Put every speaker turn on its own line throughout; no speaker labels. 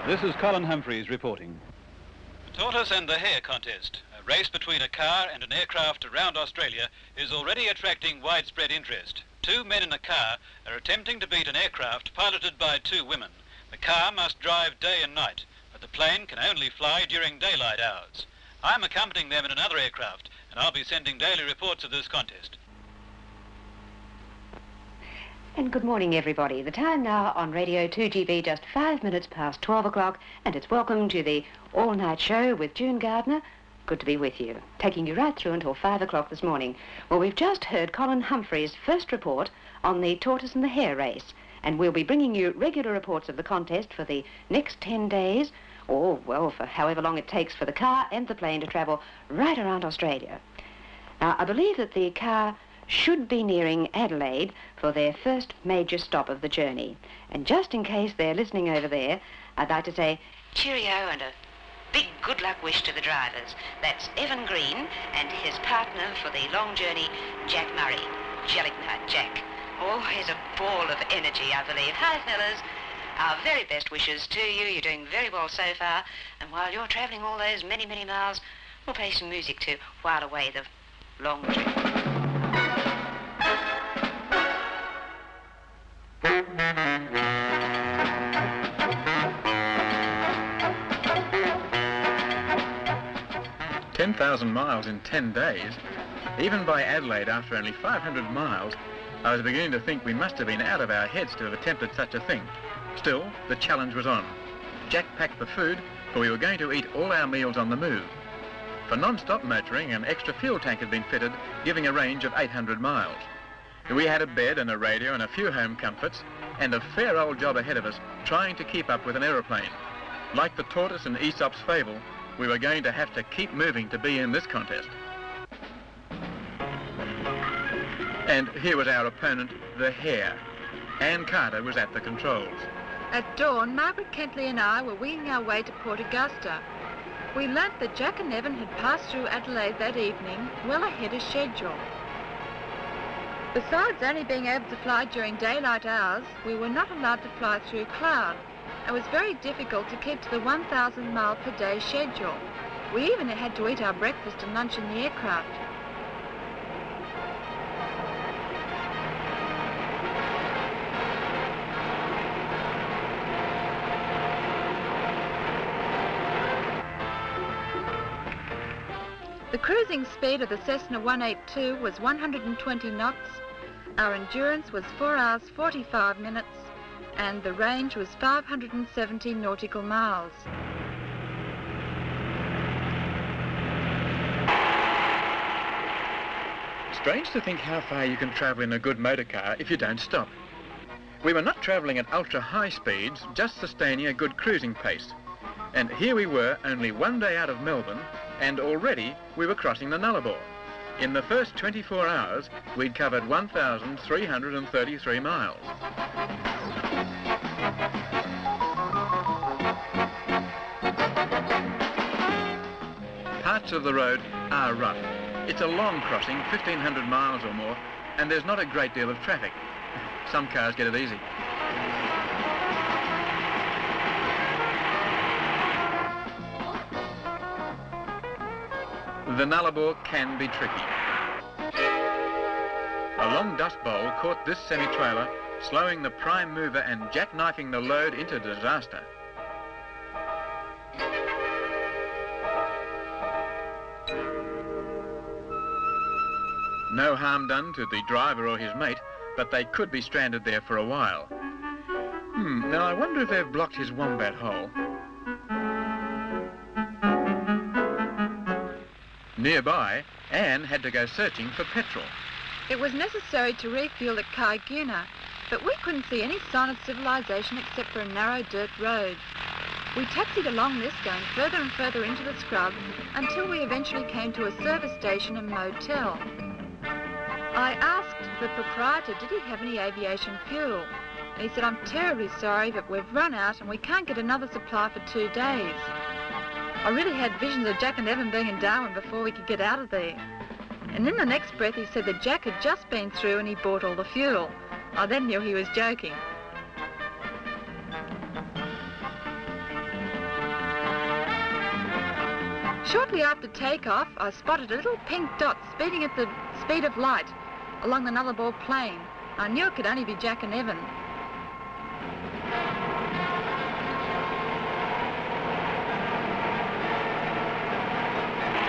This is Colin Humphreys reporting.
The Tortoise and the Hare contest, a race between a car and an aircraft around Australia, is already attracting widespread interest. Two men in a car are attempting to beat an aircraft piloted by two women. The car must drive day and night, but the plane can only fly during daylight hours. I'm accompanying them in another aircraft, and I'll be sending daily reports of this contest.
And good morning, everybody. The time now on Radio 2GB, just 5 minutes past 12 o'clock, and it's welcome to the all-night show with June Gardner. Good to be with you, taking you right through until 5 o'clock this morning. Well, we've just heard Colin Humphreys' first report on the Tortoise and the Hare race, and we'll be bringing you regular reports of the contest for the next 10 days, or, well, for however long it takes for the car and the plane to travel right around Australia. Now, I believe that the car should be nearing Adelaide for their first major stop of the journey. And just in case they're listening over there, I'd like to say cheerio and a big good luck wish to the drivers. That's Evan Green and his partner for the long journey, Jack Murray. Jellic Nut Jack. Always a ball of energy, I believe. Hi, fellas. Our very best wishes to you. You're doing very well so far. And while you're travelling all those many, many miles, we'll play some music to while away the long trip.
10,000 miles in 10 days. Even by Adelaide, after only 500 miles, I was beginning to think we must have been out of our heads to have attempted such a thing. Still, the challenge was on. Jack packed the food, for we were going to eat all our meals on the move. For non-stop motoring, an extra fuel tank had been fitted, giving a range of 800 miles. We had a bed and a radio and a few home comforts, and a fair old job ahead of us trying to keep up with an aeroplane. Like the tortoise in Aesop's fable, we were going to have to keep moving to be in this contest. And here was our opponent, the Hare. Anne Carter was at the controls.
At dawn, Margaret Kentley and I were winging our way to Port Augusta. We learnt that Jack and Evan had passed through Adelaide that evening, well ahead of schedule. Besides only being able to fly during daylight hours, we were not allowed to fly through cloud. It was very difficult to keep to the 1,000 mile per day schedule. We even had to eat our breakfast and lunch in the aircraft. The cruising speed of the Cessna 182 was 120 knots. Our endurance was 4 hours 45 minutes, and the range was 570 nautical miles.
Strange to think how far you can travel in a good motor car if you don't stop. We were not travelling at ultra-high speeds, just sustaining a good cruising pace. And here we were, only one day out of Melbourne, and already we were crossing the Nullarbor. In the first 24 hours, we'd covered 1,333 miles. Parts of the road are rough. It's a long crossing, 1,500 miles or more, and there's not a great deal of traffic. Some cars get it easy. The Nullarbor can be tricky. A long dust bowl caught this semi-trailer, slowing the prime mover and jackknifing the load into disaster. No harm done to the driver or his mate, but they could be stranded there for a while. Now I wonder if they've blocked his wombat hole. Nearby, Anne had to go searching for petrol.
It was necessary to refuel at Kaiguna, but we couldn't see any sign of civilization except for a narrow dirt road. We taxied along this, going further and further into the scrub until we eventually came to a service station and motel. I asked the proprietor, did he have any aviation fuel? And he said, I'm terribly sorry, but we've run out and we can't get another supply for 2 days. I really had visions of Jack and Evan being in Darwin before we could get out of there. And in the next breath he said that Jack had just been through and he bought all the fuel. I then knew he was joking. Shortly after takeoff, I spotted a little pink dot speeding at the speed of light along the Nullarbor Plain. I knew it could only be Jack and Evan.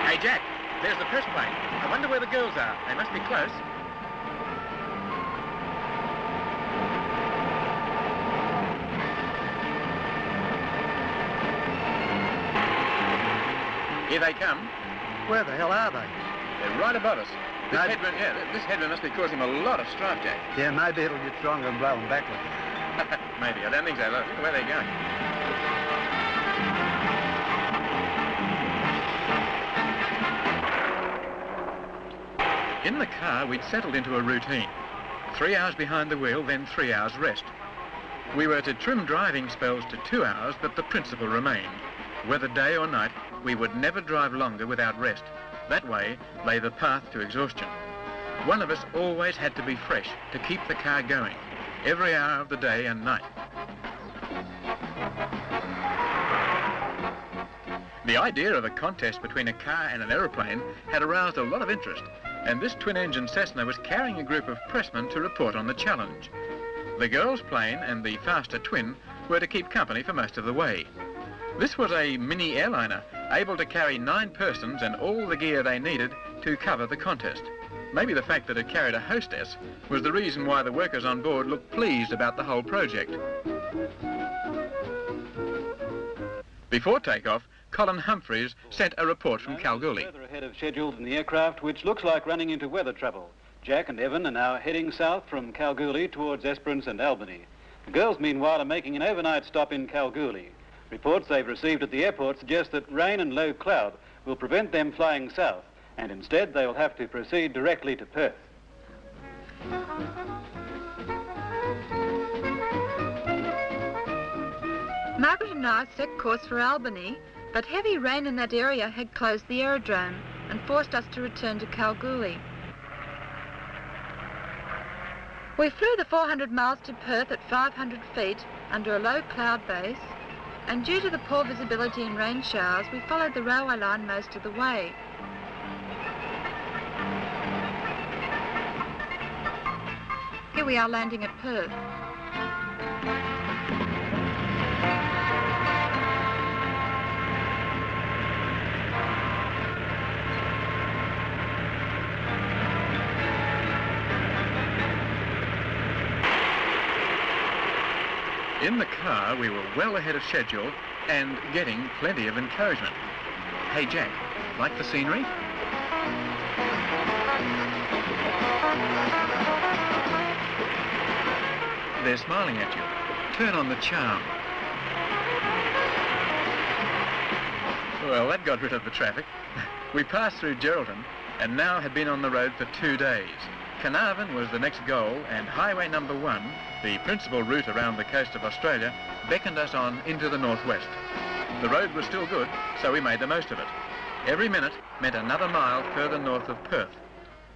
Hey, Jack, there's the press plane. I wonder where the girls are. They must be close. Here they come.
Where the hell are they?
They're right above us. This
No.
headwind, this headwind must be causing a lot of strife, Jack.
Yeah, maybe it'll get stronger and blow them backwards.
Maybe. I don't think so. Look at where they're going. In the car, we'd settled into a routine. 3 hours behind the wheel, then 3 hours rest. We were to trim driving spells to 2 hours, but the principle remained. Whether day or night, we would never drive longer without rest. That way lay the path to exhaustion. One of us always had to be fresh to keep the car going, every hour of the day and night. The idea of a contest between a car and an aeroplane had aroused a lot of interest, and this twin-engine Cessna was carrying a group of pressmen to report on the challenge. The girls' plane and the faster twin were to keep company for most of the way. This was a mini airliner, able to carry 9 persons and all the gear they needed to cover the contest. Maybe the fact that it carried a hostess was the reason why the workers on board looked pleased about the whole project. Before takeoff, Colin Humphreys sent a report from Kalgoorlie.
Further ahead of schedule than the aircraft, which looks like running into weather trouble. Jack and Evan are now heading south from Kalgoorlie towards Esperance and Albany. The girls, meanwhile, are making an overnight stop in Kalgoorlie. Reports they've received at the airport suggest that rain and low cloud will prevent them flying south, and instead they'll have to proceed directly to Perth.
Margaret and I set course for Albany, but heavy rain in that area had closed the aerodrome and forced us to return to Kalgoorlie. We flew the 400 miles to Perth at 500 feet under a low cloud base, and due to the poor visibility and rain showers, we followed the railway line most of the way. Here we are landing at Perth.
In the car, we were well ahead of schedule and getting plenty of encouragement. Hey, Jack, like the scenery? They're smiling at you. Turn on the charm. Well, that got rid of the traffic. We passed through Geraldton and now had been on the road for 2 days. Carnarvon was the next goal, and Highway number 1, the principal route around the coast of Australia, beckoned us on into the northwest. The road was still good, so we made the most of it. Every minute meant another mile further north of Perth.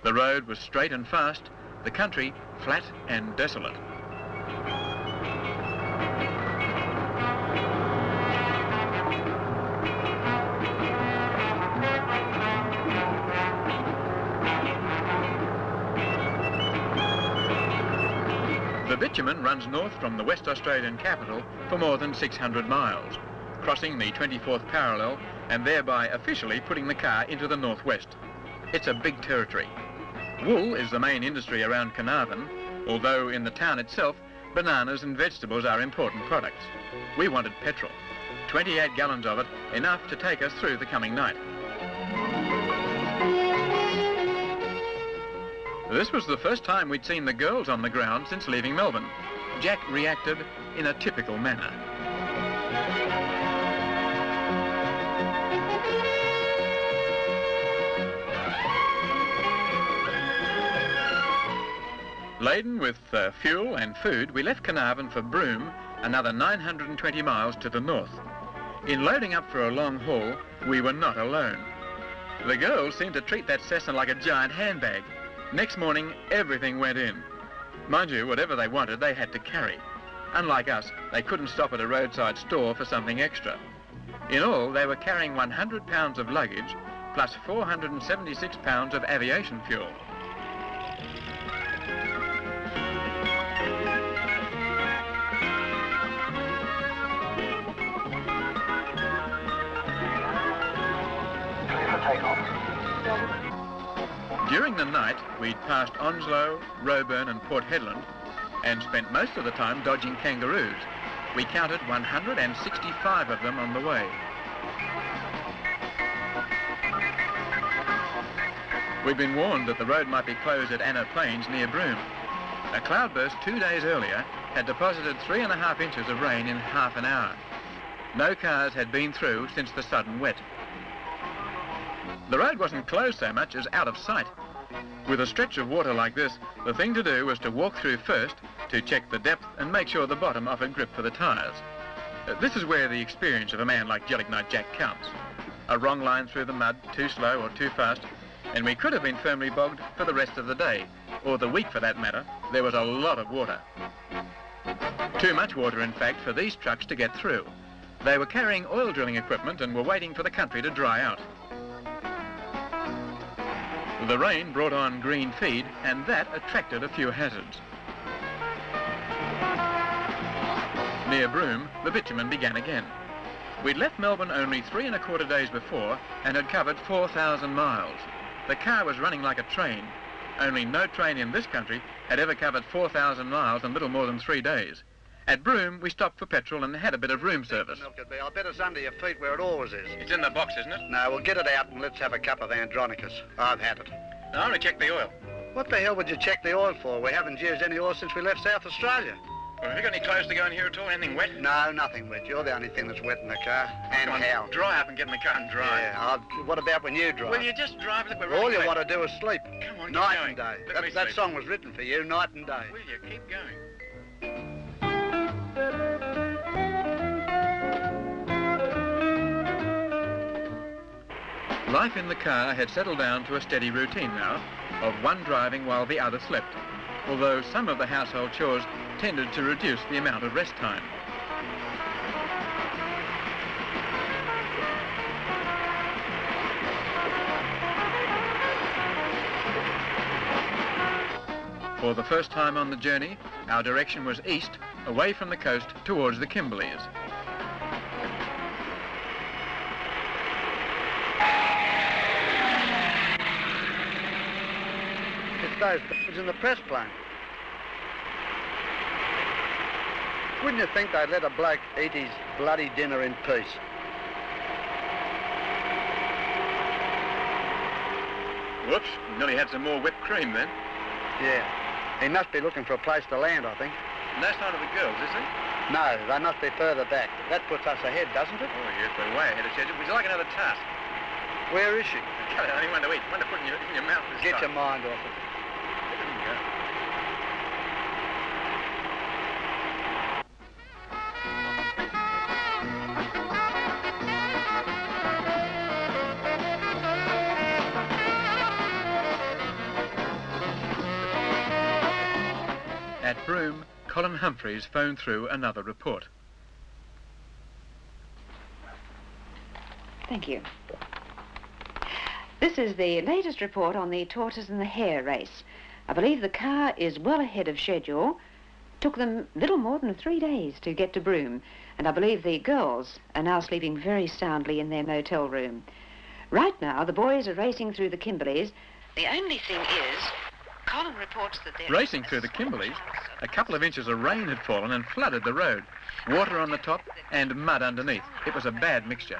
The road was straight and fast, the country flat and desolate. The bitumen runs north from the West Australian capital for more than 600 miles, crossing the 24th parallel and thereby officially putting the car into the northwest. It's a big territory. Wool is the main industry around Carnarvon, although in the town itself, bananas and vegetables are important products. We wanted petrol, 28 gallons of it, enough to take us through the coming night. This was the first time we'd seen the girls on the ground since leaving Melbourne. Jack reacted in a typical manner. Laden with fuel and food, we left Carnarvon for Broome, another 920 miles to the north. In loading up for a long haul, we were not alone. The girls seemed to treat that Cessna like a giant handbag. Next morning, everything went in. Mind you, whatever they wanted, they had to carry. Unlike us, they couldn't stop at a roadside store for something extra. In all, they were carrying 100 pounds of luggage plus 476 pounds of aviation fuel. During the night, we'd passed Onslow, Roebourne and Port Hedland and spent most of the time dodging kangaroos. We counted 165 of them on the way. We'd been warned that the road might be closed at Anna Plains near Broome. A cloudburst 2 days earlier had deposited 3.5 inches of rain in half an hour. No cars had been through since the sudden wet. The road wasn't closed so much as out of sight. With a stretch of water like this, the thing to do was to walk through first to check the depth and make sure the bottom offered grip for the tyres. This is where the experience of a man like Gelignite Jack counts. A wrong line through the mud, too slow or too fast, and we could have been firmly bogged for the rest of the day, or the week for that matter. There was a lot of water. Too much water, in fact, for these trucks to get through. They were carrying oil drilling equipment and were waiting for the country to dry out. The rain brought on green feed, and that attracted a few hazards. Near Broome, the bitumen began again. We'd left Melbourne only 3.25 days before and had covered 4,000 miles. The car was running like a train. Only no train in this country had ever covered 4,000 miles in little more than 3 days. At Broome, we stopped for petrol and had a bit of room service.
I bet it's under your feet where it always is.
It's in the box, isn't it?
No, we'll get it out and let's have a cup of Andronicus. I've had it.
I only checked the oil.
What the hell would you check the oil for? We haven't used any oil since we left South Australia.
Well, have you got any clothes to go in here at all? Anything wet?
No, nothing wet. You're the only thing that's wet in the car. And how?
Dry up and get in the car and dry.
Yeah, what about when you drive?
Well, you just drive. Look, we're
all you want to do is sleep.
Come on,
night
keep
and day.
Let
That song was written for you, night and day.
Will you? Keep going. Life in the car had settled down to a steady routine now, of one driving while the other slept, although some of the household chores tended to reduce the amount of rest time. For the first time on the journey, our direction was east, away from the coast towards the Kimberleys.
Those birds in the press plane. Wouldn't you think they'd let a bloke eat his bloody dinner in peace?
Whoops, nearly had some more whipped cream then.
Yeah. He must be looking for a place to land, I think.
No sign of the girls, is there?
No, they must be further back. That puts us ahead, doesn't it?
Oh, yes, we're way ahead of schedule. Would you like another task?
Where is she?
I only want to eat. One to put in your mouth this
Get
time.
your mind off it.
At Broome, Colin Humphreys phoned through another report.
Thank you. This is the latest report on the tortoise and the hare race. I believe the car is well ahead of schedule. Took them little more than 3 days to get to Broome, and I believe the girls are now sleeping very soundly in their motel room. Right now, the boys are racing through the Kimberleys. The only thing is, Colin reports that they're...
Racing through the Kimberleys, a couple of inches of rain had fallen and flooded the road. Water on the top and mud underneath. It was a bad mixture.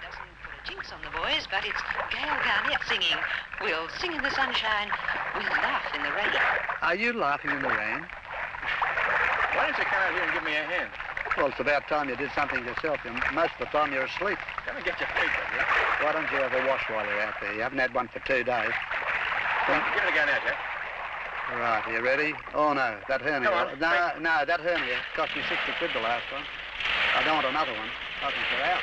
Jinx on the boys, but it's Gail Garnett singing. We'll sing in the sunshine, we'll laugh in the rain.
Are you laughing in the rain?
Why don't you come out here and give me a hand?
Well, it's about time you did something yourself. Most of the time you're asleep.
Come and get your feet up, yeah?
Why don't you have a wash while you're out there? You haven't had one for 2 days.
Well, give it a go now, Jack.
Right, are you ready? Oh, no, that hernia.
Come on,
No, that hernia cost me 60 quid the last one. I don't want another one. I think you're out.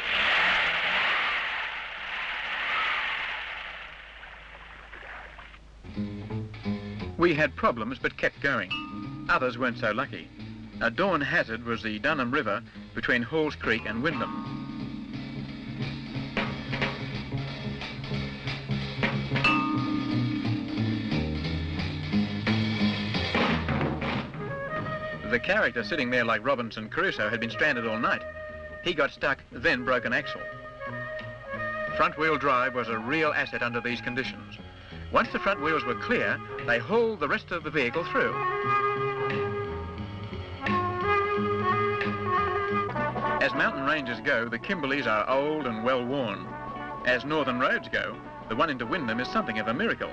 We had problems but kept going. Others weren't so lucky. A dawn hazard was the Dunham River between Halls Creek and Wyndham. The character sitting there like Robinson Crusoe had been stranded all night. He got stuck, then broke an axle. Front-wheel drive was a real asset under these conditions. Once the front wheels were clear, they hauled the rest of the vehicle through. As mountain ranges go, the Kimberleys are old and well-worn. As northern roads go, the one into Wyndham is something of a miracle.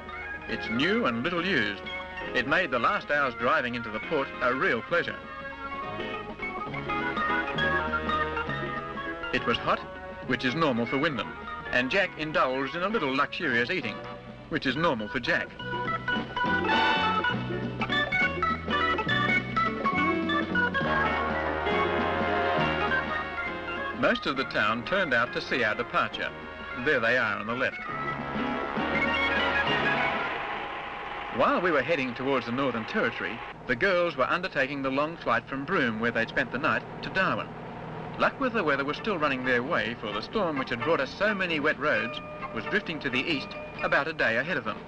It's new and little used. It made the last hour's driving into the port a real pleasure. It was hot, which is normal for Wyndham, and Jack indulged in a little luxurious eating, which is normal for Jack. Most of the town turned out to see our departure. There they are on the left. While we were heading towards the Northern Territory, the girls were undertaking the long flight from Broome, where they'd spent the night, to Darwin. Luck with the weather was still running their way, for the storm which had brought us so many wet roads was drifting to the east about a day ahead of them.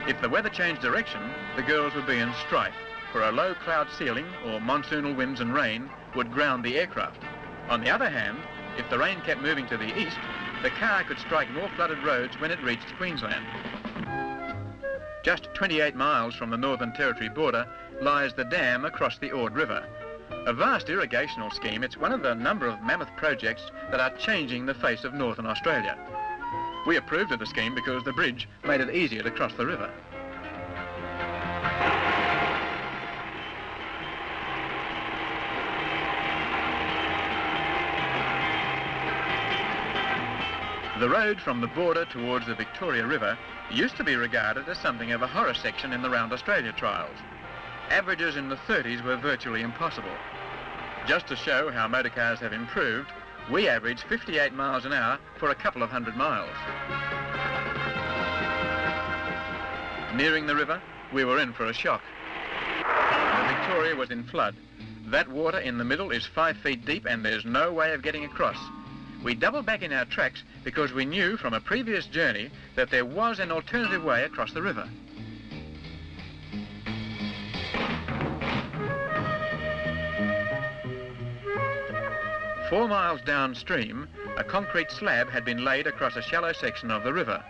If the weather changed direction, the girls would be in strife, for a low cloud ceiling or monsoonal winds and rain would ground the aircraft. On the other hand, if the rain kept moving to the east, the car could strike more flooded roads when it reached Queensland. Just 28 miles from the Northern Territory border lies the dam across the Ord River. A vast irrigational scheme, it's one of the number of mammoth projects that are changing the face of Northern Australia. We approved of the scheme because the bridge made it easier to cross the river. The road from the border towards the Victoria River used to be regarded as something of a horror section in the Round Australia trials. Averages in the 30s were virtually impossible. Just to show how motorcars have improved, we averaged 58 miles an hour for a couple of 100 miles. Nearing the river, we were in for a shock. The Victoria was in flood. That water in the middle is 5 feet deep and there's no way of getting across. We doubled back in our tracks because we knew from a previous journey that there was an alternative way across the river. Four miles downstream, a concrete slab had been laid across a shallow section of the river.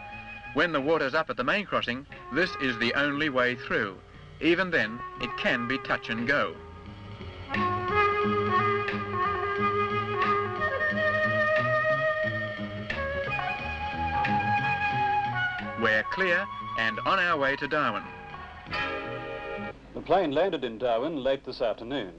When the water's up at the main crossing, this is the only way through. Even then, it can be touch and go. We're clear and on our way to Darwin.
The plane landed in Darwin late this afternoon.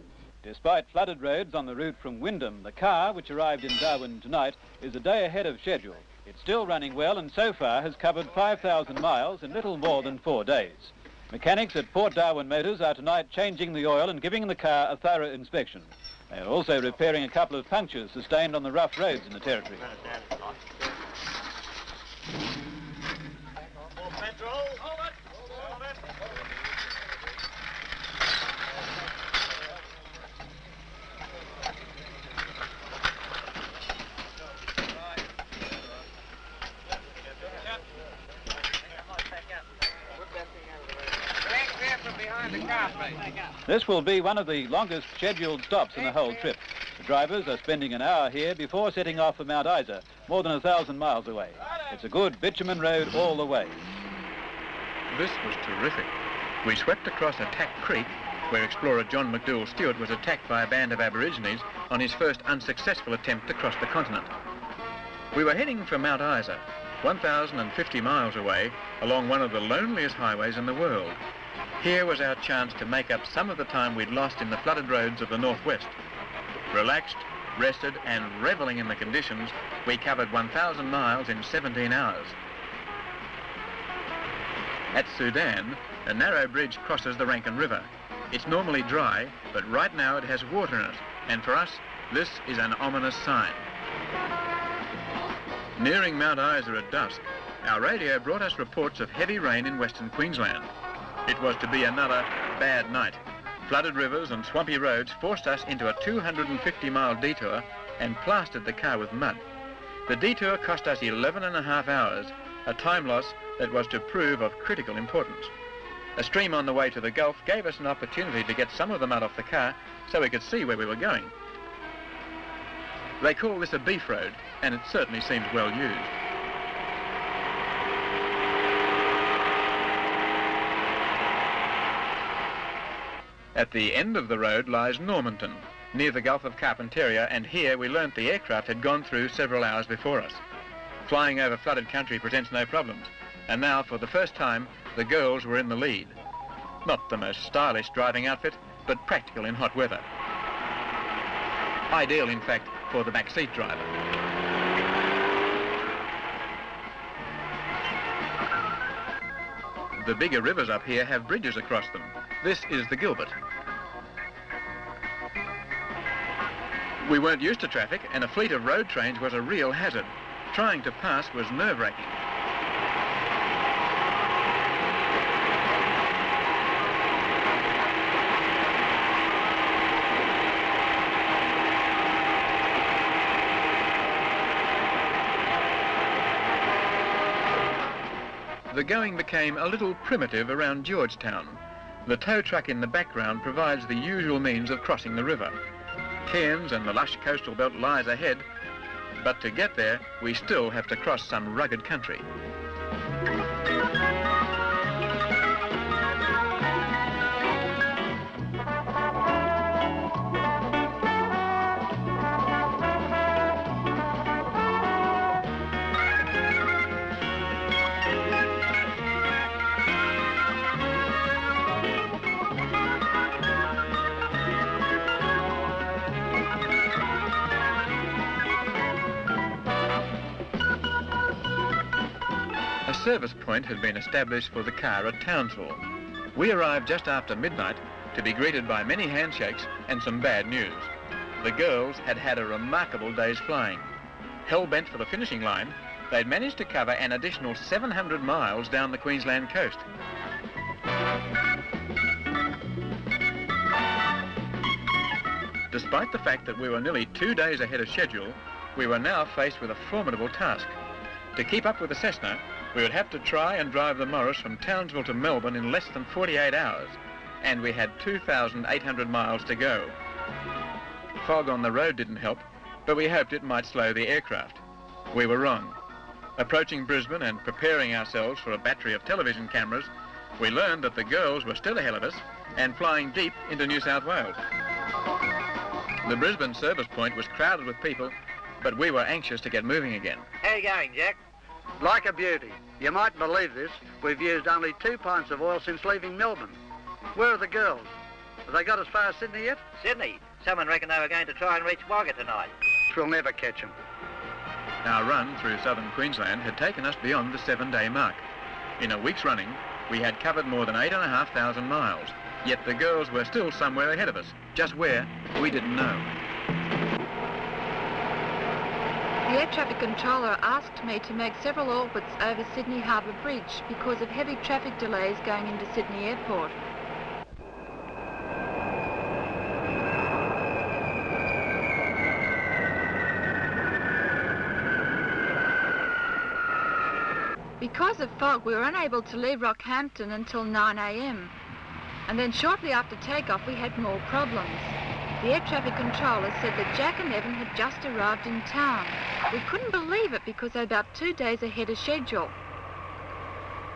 Despite flooded roads on the route from Wyndham, the car, which arrived in Darwin tonight, is a day ahead of schedule. It's still running well and so far has covered 5,000 miles in little more than 4 days. Mechanics at Port Darwin Motors are tonight changing the oil and giving the car a thorough inspection. They are also repairing a couple of punctures sustained on the rough roads in the Territory. This will be one of the longest scheduled stops in the whole trip. The drivers are spending an hour here before setting off for Mount Isa, more than 1,000 miles away. It's a good bitumen road all the way.
This was terrific. We swept across Attack Creek, where explorer John McDouall Stewart was attacked by a band of Aborigines on his first unsuccessful attempt to cross the continent. We were heading for Mount Isa, 1,050 miles away, along one of the loneliest highways in the world. Here was our chance to make up some of the time we'd lost in the flooded roads of the northwest. Relaxed, rested and reveling in the conditions, we covered 1,000 miles in 17 hours. At Sudan, a narrow bridge crosses the Rankin River. It's normally dry, but right now it has water in it, and for us, this is an ominous sign. Nearing Mount Isa at dusk, our radio brought us reports of heavy rain in Western Queensland. It was to be another bad night. Flooded rivers and swampy roads forced us into a 250-mile detour and plastered the car with mud. The detour cost us 11.5 hours, a time loss that was to prove of critical importance. A stream on the way to the Gulf gave us an opportunity to get some of the mud off the car so we could see where we were going. They call this a beef road, and it certainly seems well used. At the end of the road lies Normanton, near the Gulf of Carpentaria, and here we learnt the aircraft had gone through several hours before us. Flying over flooded country presents no problems, and now for the first time the girls were in the lead. Not the most stylish driving outfit, but practical in hot weather. Ideal, in fact, for the backseat driver. The bigger rivers up here have bridges across them. This is the Gilbert. We weren't used to traffic, and a fleet of road trains was a real hazard. Trying to pass was nerve-wracking. The going became a little primitive around Georgetown. The tow truck in the background provides the usual means of crossing the river. Cairns and the lush coastal belt lies ahead, but to get there, we still have to cross some rugged country. A service point had been established for the car at Townsville. We arrived just after midnight to be greeted by many handshakes and some bad news. The girls had had a remarkable day's flying. Hell-bent for the finishing line, they'd managed to cover an additional 700 miles down the Queensland coast. Despite the fact that we were nearly 2 days ahead of schedule, we were now faced with a formidable task. To keep up with the Cessna, we would have to try and drive the Morris from Townsville to Melbourne in less than 48 hours, and we had 2,800 miles to go. Fog on the road didn't help, but we hoped it might slow the aircraft. We were wrong. Approaching Brisbane and preparing ourselves for a battery of television cameras, we learned that the girls were still ahead of us and flying deep into New South Wales. The Brisbane service point was crowded with people, but we were anxious to get moving again.
How you going, Jack? Like a beauty. You might believe this, we've used only 2 pints of oil since leaving Melbourne. Where are the girls? Have they got as far as Sydney yet?
Sydney? Someone reckoned they were going to try and reach Wagga tonight.
We'll never catch them.
Our run through southern Queensland had taken us beyond the 7-day mark. In a week's running, we had covered more than 8,500 miles, yet the girls were still somewhere ahead of us. Just where, we didn't know.
The air traffic controller asked me to make several orbits over Sydney Harbour Bridge because of heavy traffic delays going into Sydney Airport. Because of fog, we were unable to leave Rockhampton until 9 a.m. And then shortly after takeoff, we had more problems. The air traffic controller said that Jack and Evan had just arrived in town. We couldn't believe it because they're about 2 days ahead of schedule.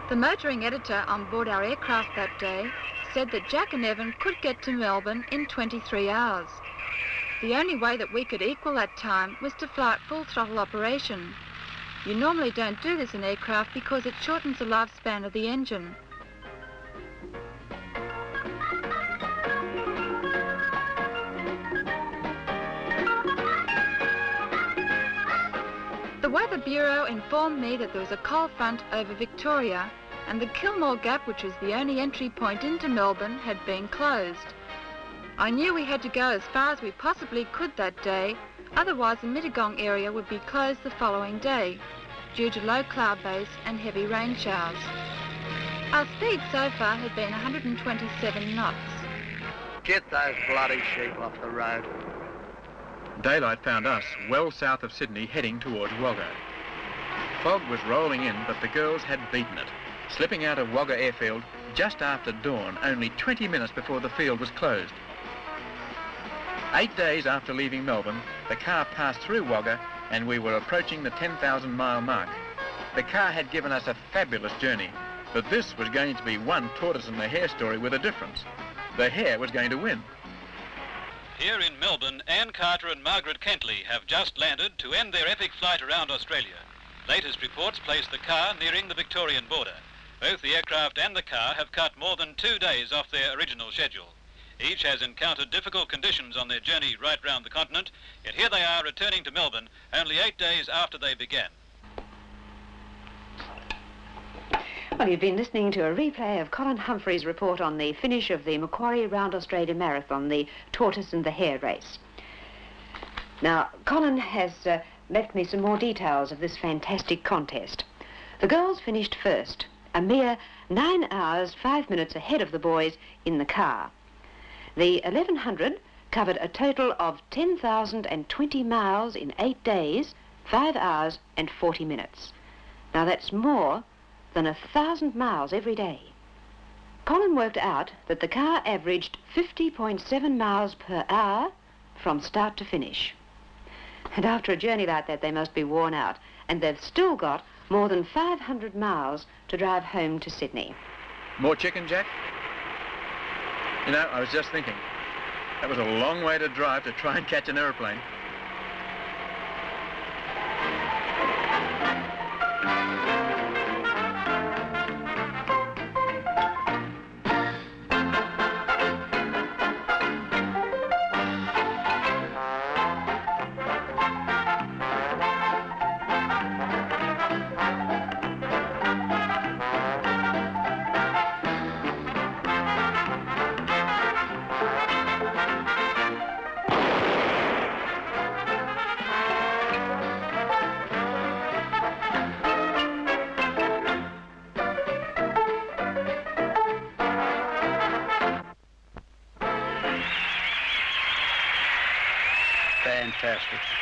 The motoring editor on board our aircraft that day said that Jack and Evan could get to Melbourne in 23 hours. The only way that we could equal that time was to fly at full throttle operation. You normally don't do this in aircraft because it shortens the lifespan of the engine. The Weather Bureau informed me that there was a cold front over Victoria and the Kilmore Gap, which was the only entry point into Melbourne, had been closed. I knew we had to go as far as we possibly could that day, otherwise the Mittagong area would be closed the following day due to low cloud base and heavy rain showers. Our speed so far had been 127 knots.
Get those bloody sheep off the road.
Daylight found us well south of Sydney, heading towards Wagga. Fog was rolling in, but the girls had beaten it. slipping out of Wagga Airfield just after dawn, only 20 minutes before the field was closed. 8 days after leaving Melbourne, the car passed through Wagga and we were approaching the 10,000 mile mark. The car had given us a fabulous journey, but this was going to be one tortoise and the hare story with a difference. The hare was going to win.
Here in Melbourne, Anne Carter and Margaret Kentley have just landed to end their epic flight around Australia. Latest reports place the car nearing the Victorian border. Both the aircraft and the car have cut more than 2 days off their original schedule. Each has encountered difficult conditions on their journey right round the continent, yet here they are returning to Melbourne only 8 days after they began.
Well, you've been listening to a replay of Colin Humphrey's report on the finish of the Macquarie Round Australia Marathon, the tortoise and the hare race. Now, Colin has left me some more details of this fantastic contest. The girls finished first, a mere 9 hours, 5 minutes ahead of the boys in the car. The 1100 covered a total of 10,020 miles in 8 days, 5 hours and 40 minutes. Now that's more than 1,000 miles every day. Colin worked out that the car averaged 50.7 miles per hour from start to finish. And after a journey like that, they must be worn out, and they've still got more than 500 miles to drive home to Sydney.
More chicken, Jack? You know, I was just thinking, that was a long way to drive to try and catch an aeroplane.
Fantastic.